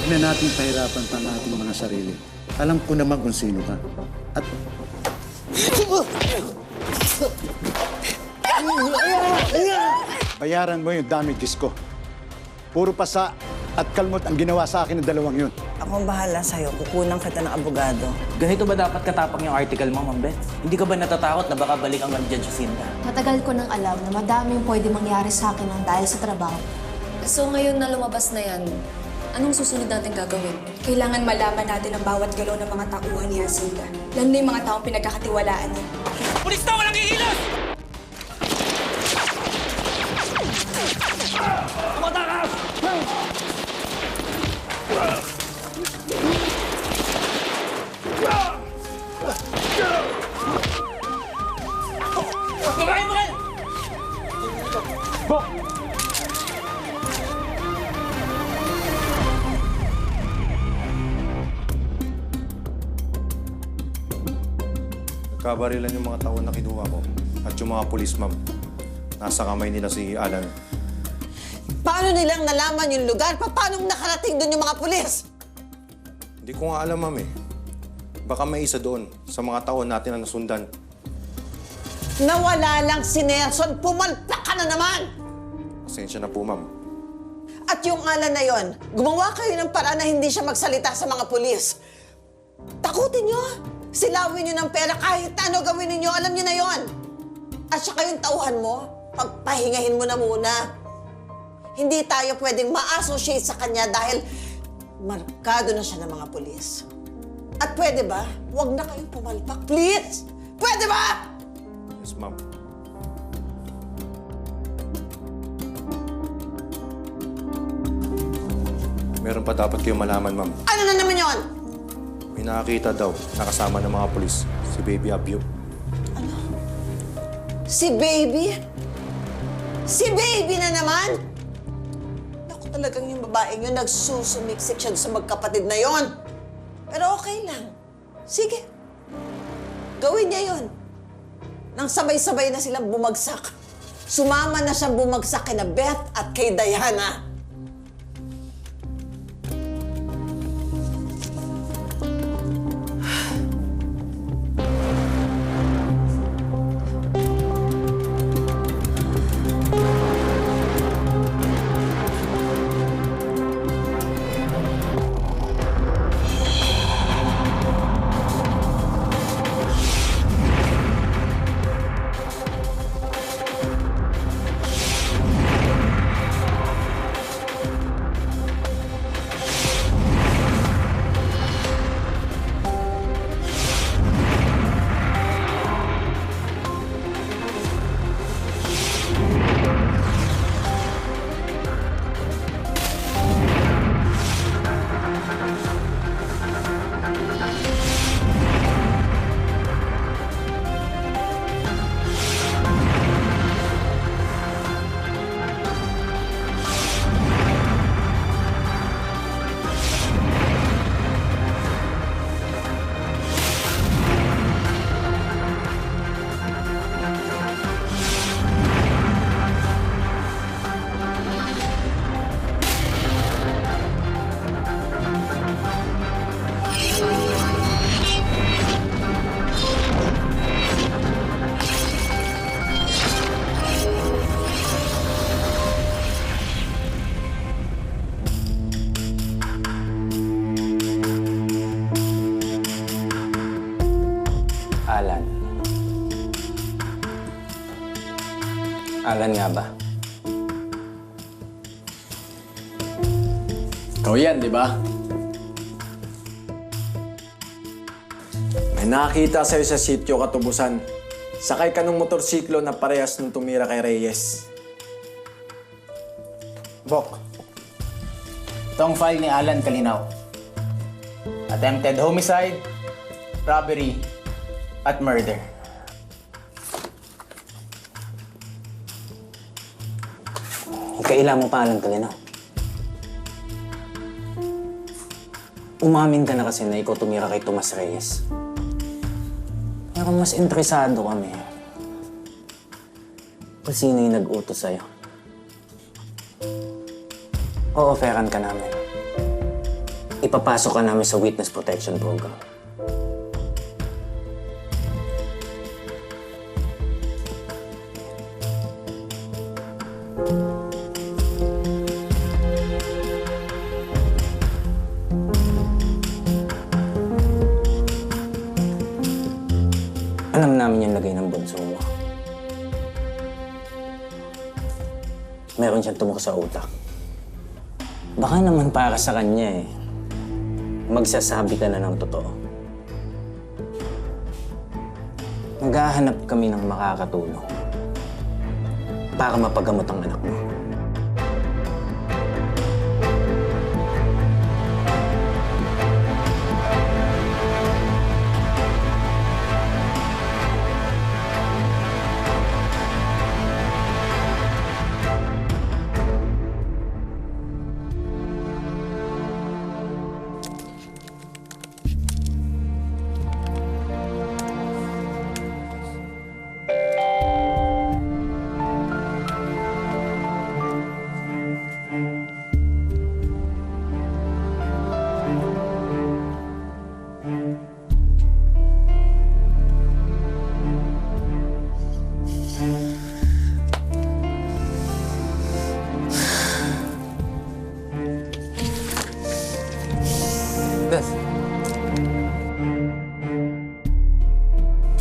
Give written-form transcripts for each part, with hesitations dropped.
Huwag na natin pahirapan pa ang ating mga sarili. Alam ko naman kung sino ka. At... Bayaran mo yung damages ko. Puro pasa at kalmot ang ginawa sa akin ng dalawang yun. Ako ang bahala sa'yo. Kukunan kita ng abogado. Ganito ba dapat katapang yung article mo, Ma'am Beth? Hindi ka ba natatakot na baka balik ang Judge Jacinta? Matagal ko nang alam na madaming pwede mangyari sa akin ng dahil sa trabaho. So ngayon na lumabas na yan, anong susunod natin gagawin? Kailangan malaman natin ang bawat galaw ng mga tauhan ni Jacinta. Lalo na yung mga taong pinagkakatiwalaan niya. Pulis na! Walang ihilos! Tumatakas! Kumain mo kayo! Go! Nagkabarilan yung mga tao na kinuha ko. At yung mga pulis, ma'am. Nasa kamay nila si Alan. Paano nilang nalaman yung lugar? Paano nakarating doon yung mga pulis? Hindi ko nga alam, ma'am eh. Baka may isa doon sa mga tao natin na nasundan. Nawala lang si Nelson. Pumalpak ka na naman! Pasensya na po, ma'am. At yung Alan na yon, gumawa kayo ng paraan na hindi siya magsalita sa mga pulis. Takutin nyo. Silawin nyo ng pera kahit ano gawin ninyo. Alam nyo na yon. At saka yung tauhan mo, pagpahingahin mo na muna. Hindi tayo pwedeng ma-associate sa kanya dahil markado na siya ng mga pulis. At pwede ba? Huwag na kayong pumalpak, please! Pwede ba? Yes, ma'am. Meron pa dapat kayong malaman, ma'am. Ano na naman yon? May nakakita daw, nakasama ng mga pulis, si Baby Abyo. Si Baby? Si Baby na naman? Naku, talagang yung babaeng yun, nagsusumiksik siya sa magkapatid na yon. Pero okay lang. Sige. Gawin niya yon. Nang sabay-sabay na silang bumagsak. Sumama na siyang bumagsak kina Beth at kay Diana. Alan. Alan nga ba? Ikaw yan, di ba? May nakakita sa'yo sa sitio Katubusan. Sakay ka ng motorsiklo na parehas nung tumira kay Reyes. Bok. Ito ang file ni Alan Kalinaw. Attempted homicide, robbery, at murder. Kailan mo pa Alan Kalinaw? Umamin ka na kasi na ikaw tumira kay Tomas Reyes. Pero mas interesado kami kung sino yung nag-utos sa'yo. O-offeran ka namin. ipapasok ka namin sa Witness Protection Program. Alam namin yung lagay ng bunso mo. Meron siyang tumok sa utak. Baka naman para sa kanya eh. Magsasabi ka na ng totoo. Maghahanap kami ng makakatulong para mapagamot ang anak mo. Beth.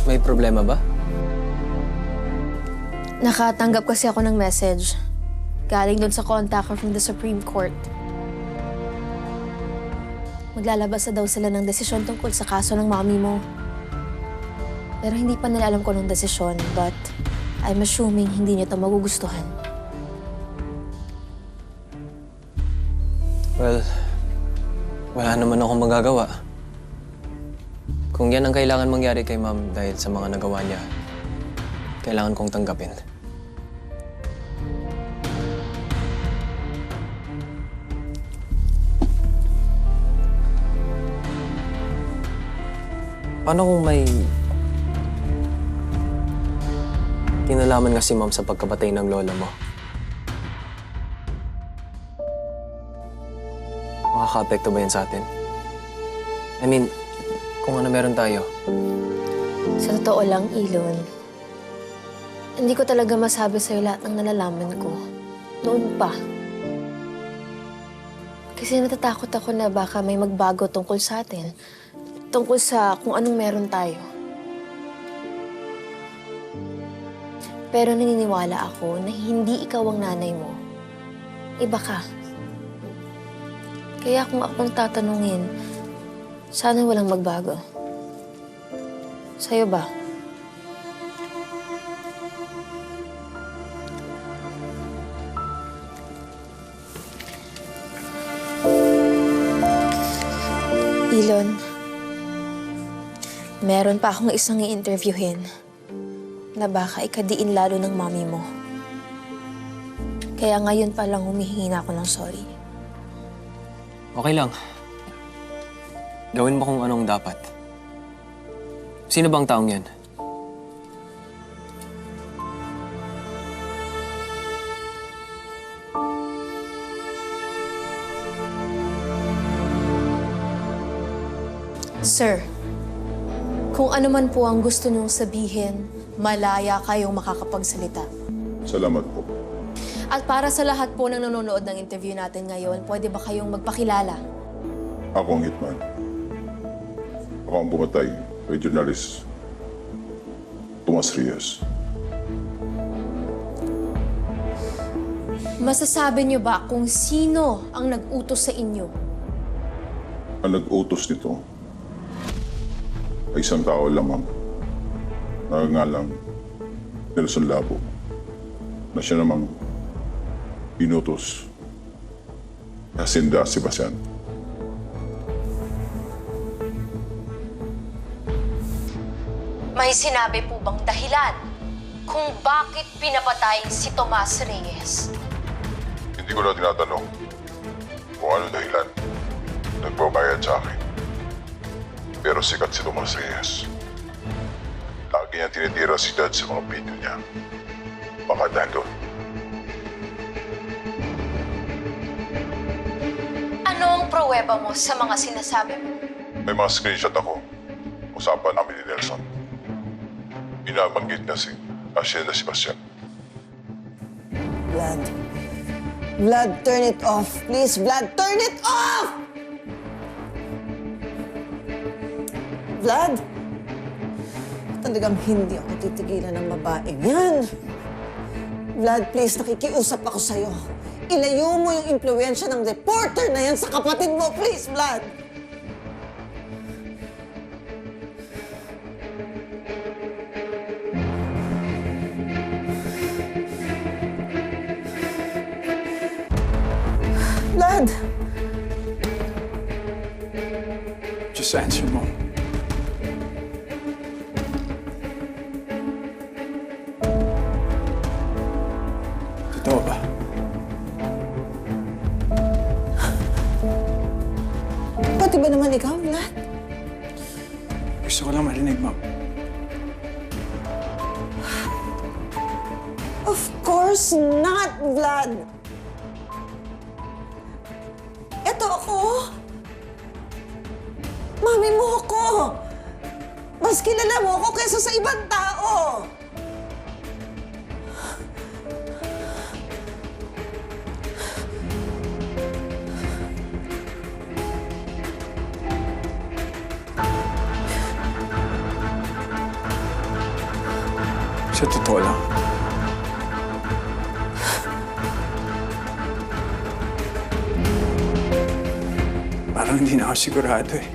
May problema ba? Nakatanggap kasi ako ng message. Galing doon sa contactor from the Supreme Court. Maglalabas na daw sila ng desisyon tungkol sa kaso ng mami mo. Pero hindi pa nila alam kung anong desisyon, but I'm assuming hindi niyo ito magugustuhan. Well, wala naman akong magagawa. Kung yan ang kailangan mangyari kay ma'am dahil sa mga nagawa niya, kailangan kong tanggapin. Paano kung may kinalaman nga si ma'am sa pagkabatay ng lola mo? Makaka-apekto ba yan sa atin? I mean, kung ano meron tayo. Sa totoo lang, Elon, hindi ko talaga masabi sa'yo lahat ng nalalaman ko. Noon pa. Kasi natatakot ako na baka may magbago tungkol sa atin. Tungkol sa kung anong meron tayo. Pero naniniwala ako na hindi ikaw ang nanay mo. Iba ka. Kaya kung akong tatanungin, sana walang magbago. Sa'yo ba? Elon, meron pa akong isang i-interviewin na baka ikadiin lalo ng mami mo. Kaya ngayon pa lang humihingi na ako ng sorry. Okay lang. Gawin mo kung anong dapat. Sino bang taong yan? Sir, kung ano man po ang gusto niyong sabihin, malaya kayong makakapagsalita. Salamat po. At para sa lahat po ng nanonood ng interview natin ngayon, pwede ba kayong magpakilala? Ako ang hitman. Ako ang pumatay kay journalist Tomas Reyes. Masasabi niyo ba kung sino ang nag-utos sa inyo? Ang nag-utos nito ay isang tao lamang. Nagangalang Nelson Labo na siya namang pinutos Jacinda Sebastian. May sinabi po bang dahilan kung bakit pinapatay si Tomas Reyes? Hindi ko na tinatanong kung ano dahilan. Nagbabayad sa akin. Pero sikat si Tomas Reyes. Lagi niya tinitira si Dad sa mga video niya. Baka dahil doon. Ano ang pruweba mo sa mga sinasabi mo? May mga screenshot ako. Usapan namin ni Nelson. Binabanggit niya si Hacienda Sebastian. Vlad. Vlad, turn it off. Please, Vlad, turn it off! Vlad, talagang hindi ako titigilan ng babaeng yan. Vlad, please, nakikiusap ako sa'yo. Ilayo mo yung impluwensya ng reporter na yan sa kapatid mo. Please, Vlad. Vlad! Just answer, Mom. Totoo ba? Pati ba naman ikaw, Vlad? Gusto ko lang marinig, Mom. Of course not, Vlad. Eto ako. Mami mo ako. Mas kilala mo ako kaysa sa ibang tao. Sa totoo lang. Parang hindi na ako sigurado eh.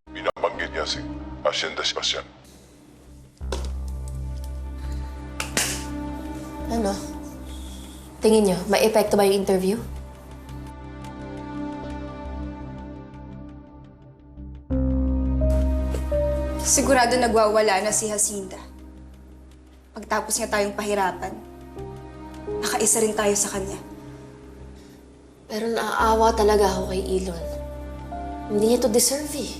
Binabanggit niya si Hacienda Sebastian. Ano? Tingin nyo, may epekto ba yung interview? Sigurado nagwawala na si Jacinda. Pagtapos niya tayong pahirapan, nakaisa rin tayo sa kanya. Pero naaawa talaga ako kay Elon. Hindi niya to deserve eh.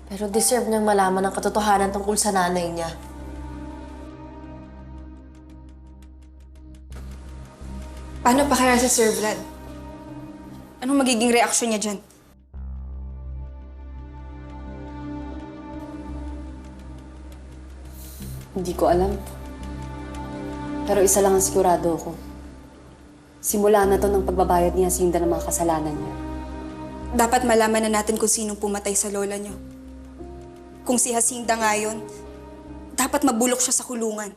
Pero deserve niyang malaman ang katotohanan tungkol sa nanay niya. Paano pa kaya si Sir Vlad? Anong magiging reaksyon niya dyan? Hindi ko alam. Pero isa lang ang sigurado ako. Simula na to ng pagbabayad ni Jacinda ng mga kasalanan niya. Dapat malaman na natin kung sinong pumatay sa lola niyo. Kung si Jacinda nga yun, dapat mabulok siya sa kulungan.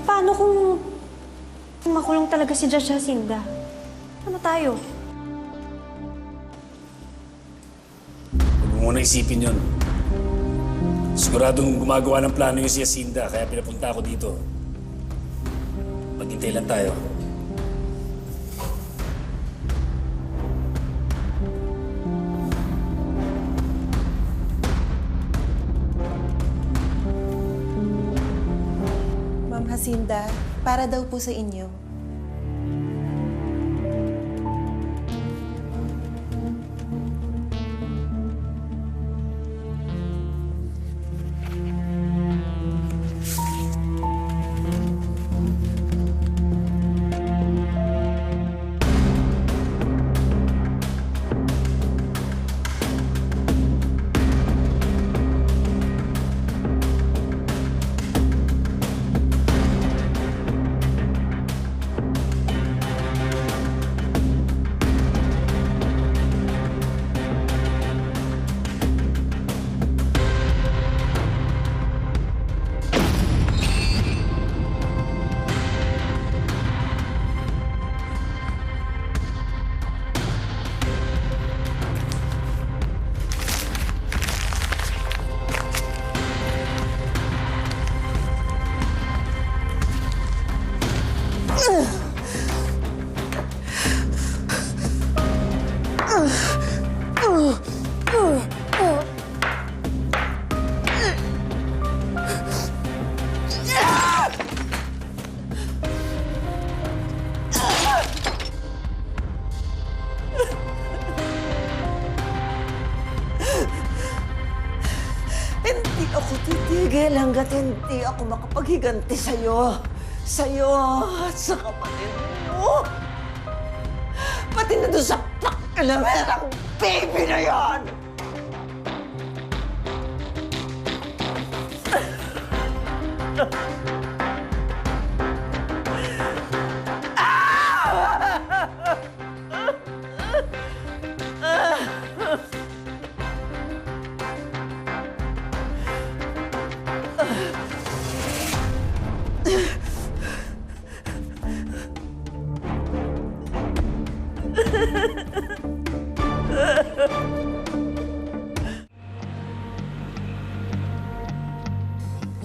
Paano kung makulong talaga si Judge Jacinda? Ano tayo? Huwag mo muna isipin yun. Siguradong gumagawa ng plano yung si Jacinda, kaya pinapunta ako dito. Maghintay lang tayo. Ma'am Jacinda, para daw po sa inyo. Hindi ako titigil hanggat hindi ako makapaghiganti sa'yo. Sa'yo at sa kapatid mo. Pati na doon sa pakalamerang baby na yan!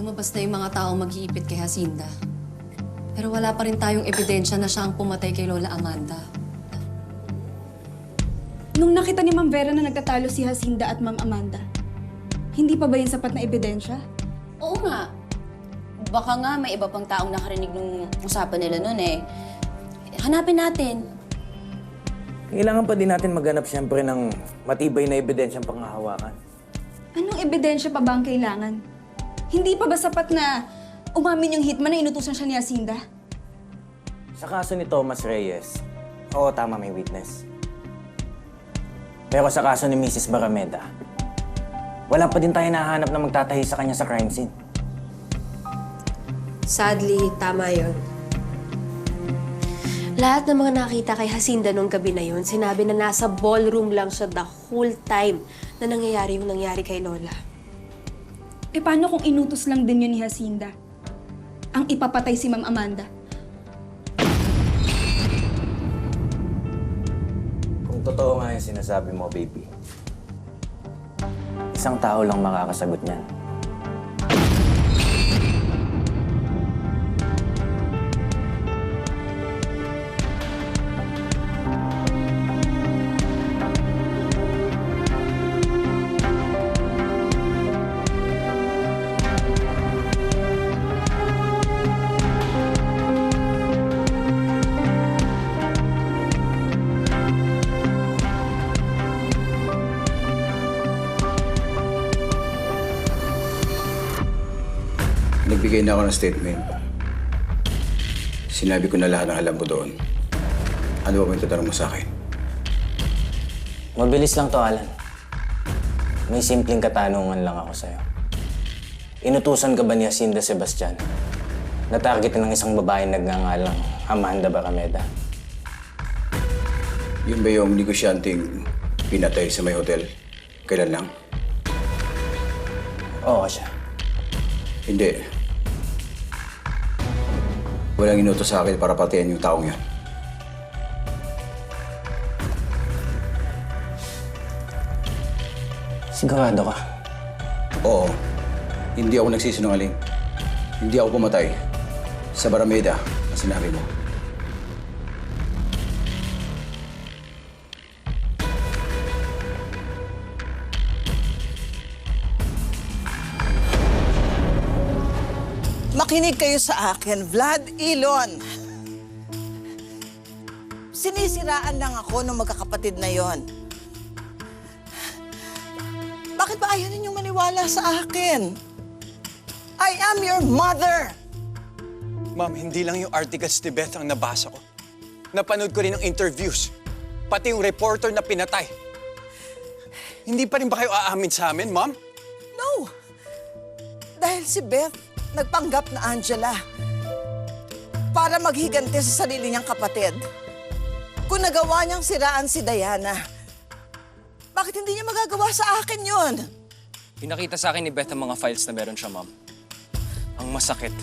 Lumabas na yung mga taong mag-iipit kay Jacinda. Pero wala pa rin tayong ebidensya na siya ang pumatay kay Lola Amanda. Nung nakita ni Ma'am Vera na nagtatalo si Jacinda at Ma'am Amanda, hindi pa ba yun sapat na ebidensya? Oo nga. Baka nga may iba pang taong nakarinig nung usapan nila nun eh. Hanapin natin. Kailangan pa din natin maghanap siyempre ng matibay na ebidensyang panghahawakan. Anong ebidensya pa ba ang kailangan? Hindi pa ba sapat na umamin yung hitman na inutusan siya ni Jacinda? Sa kaso ni Thomas Reyes, oo, tama, may witness. Pero sa kaso ni Mrs. Barameda, wala pa din tayo nahanap na magtatahi sa kanya sa crime scene. Sadly, tama yon. Lahat ng mga nakita kay Jacinda nung gabi na yun, sinabi na nasa ballroom lang siya the whole time na nangyayari yung nangyari kay Lola. E paano kung inutos lang din yun ni Jacinda? Ang ipapatay si Ma'am Amanda? Kung totoo nga yung sinasabi mo, baby, isang tao lang makakasagot niyan. Nagbigay na ako ng statement. Sinabi ko na lahat ng alam ko doon. Ano ba yung tatanong mo sa akin? Mabilis lang to, Alan. May simpleng katanungan lang ako sa'yo. Inutusan ka ba ni Jacinda Sebastian na targetin ng isang babae nagngangalang Amanda Barameda? Yun ba yung negosyanteng pinatay sa may hotel? Kailan lang? Oo, siya. Hindi. Walang inutos sa akin para patayin yung taong yan. Sigurado ka? Oo. Hindi ako nagsisinungaling. Hindi ako pumatay sa Barameda na sinabi mo. Makinig kayo sa akin, Vlad Ilon. Sinisiraan lang ako ng magkakapatid na yon. Bakit ba ayaw ninyong maniwala sa akin? I am your mother! Ma'am, hindi lang yung articles ni Beth ang nabasa ko. Napanood ko rin ang interviews. Pati yung reporter na pinatay. Hindi pa rin ba kayo aamin sa amin, ma'am? No! Dahil si Beth nagpanggap na Angela para maghiganti sa sarili niyang kapatid. Kung nagawa niyang siraan si Diana, bakit hindi niya magagawa sa akin yun? Pinakita sa akin ni Beth ang mga files na meron siya, ma'am. Ang masakit,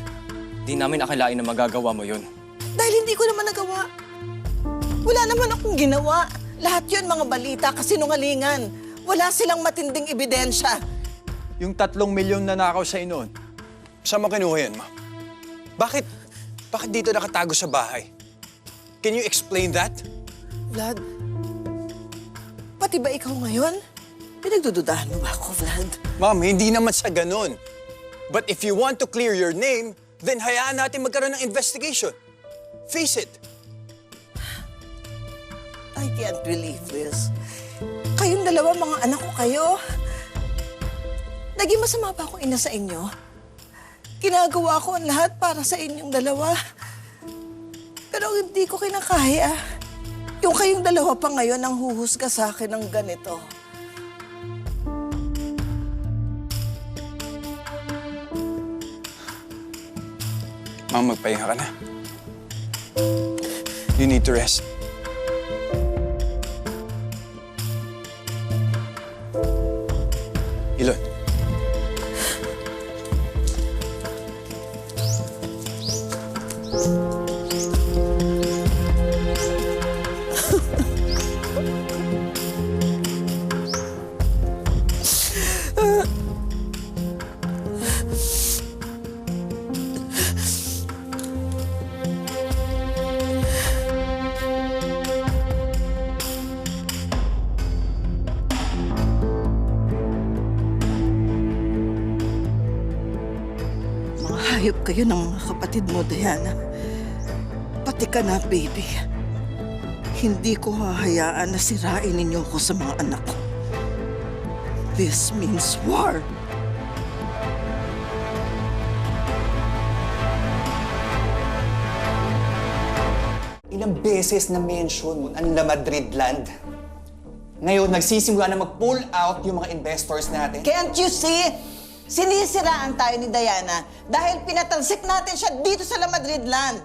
di namin akalain na magagawa mo yun. Dahil hindi ko naman nagawa. Wala naman akong ginawa. Lahat yun mga balita, kasinungalingan. Wala silang matinding ebidensya. Yung 3 milyon na nakaw sa noon, saan mo kinuha yan, ma'am? Bakit dito nakatago sa bahay? Can you explain that? Vlad, ba't Pati ba ikaw ngayon? Pinagdududahan mo ba ako, Vlad? Ma'am, hindi naman sa ganun. But if you want to clear your name, then hayaan natin magkaroon ng investigation. Face it. I can't believe this. Kayong dalawa, mga anak ko kayo. Naging masama ba akong ina sa inyo? Ginagawa ko ang lahat para sa inyong dalawa. Pero hindi ko kinakaya. Yung kayong dalawa pa ngayon ang huhusga sa akin ng ganito. Ma'am, magpahinga ka na. You need to rest. Ilon. Hayop kayo ng mga kapatid mo, Diana. Pati ka na, baby. Hindi ko hahayaan na sirain ninyo ko sa mga anak ko. This means war. Ilang beses na mention mo ang La Madrid land. Ngayon, nagsisimula na mag-pull out yung mga investors natin. Can't you see? Sinisiraan tayo ni Diana dahil pinatalsik natin siya dito sa La Madrid land.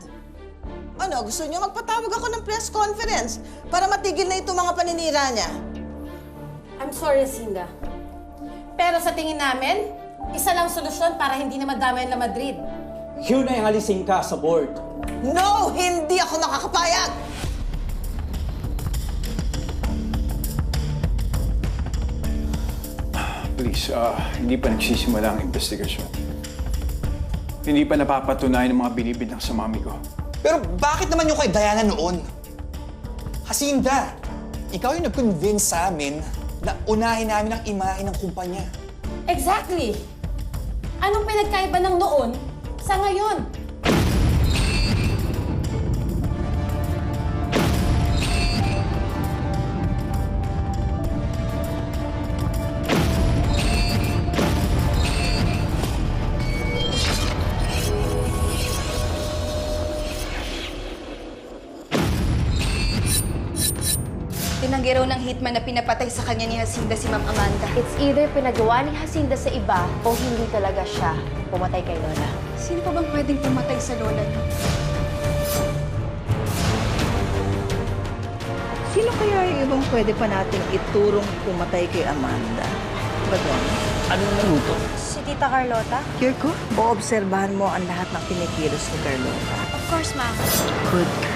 Ano, gusto niyo magpatawag ako ng press conference para matigil na itong mga paninira niya? I'm sorry, Jacinda. Pero sa tingin namin, isa lang solusyon para hindi na madamay ang La Madrid. Yun ay alisin ka sa board. No! Hindi ako makakapayag! Please, hindi pa nagsisimula ang investigasyon. Hindi pa napapatunayan ng mga binibintang sa mami ko. Pero bakit naman yung kay Diana noon? Jacinda, ikaw yung nag-convince sa amin na unahin namin ang imahe ng kumpanya. Exactly! Anong pinagkaiba ng noon sa ngayon? Tinanggi raw ng hitman na pinapatay sa kanya ni Jacinda si Ma'am Amanda. It's either pinagawa ni Jacinda sa iba o hindi talaga siya pumatay kay Lola. Sino pa bang pwedeng pumatay sa lola niyo? Sino kaya yung ibang pwede pa nating iturong pumatay kay Amanda? Badon? Anong naluto? Si Tita Carlota? Kirko, oobserbahan mo ang lahat ng kinikilos ni Carlota. Of course, ma'am. Good girl.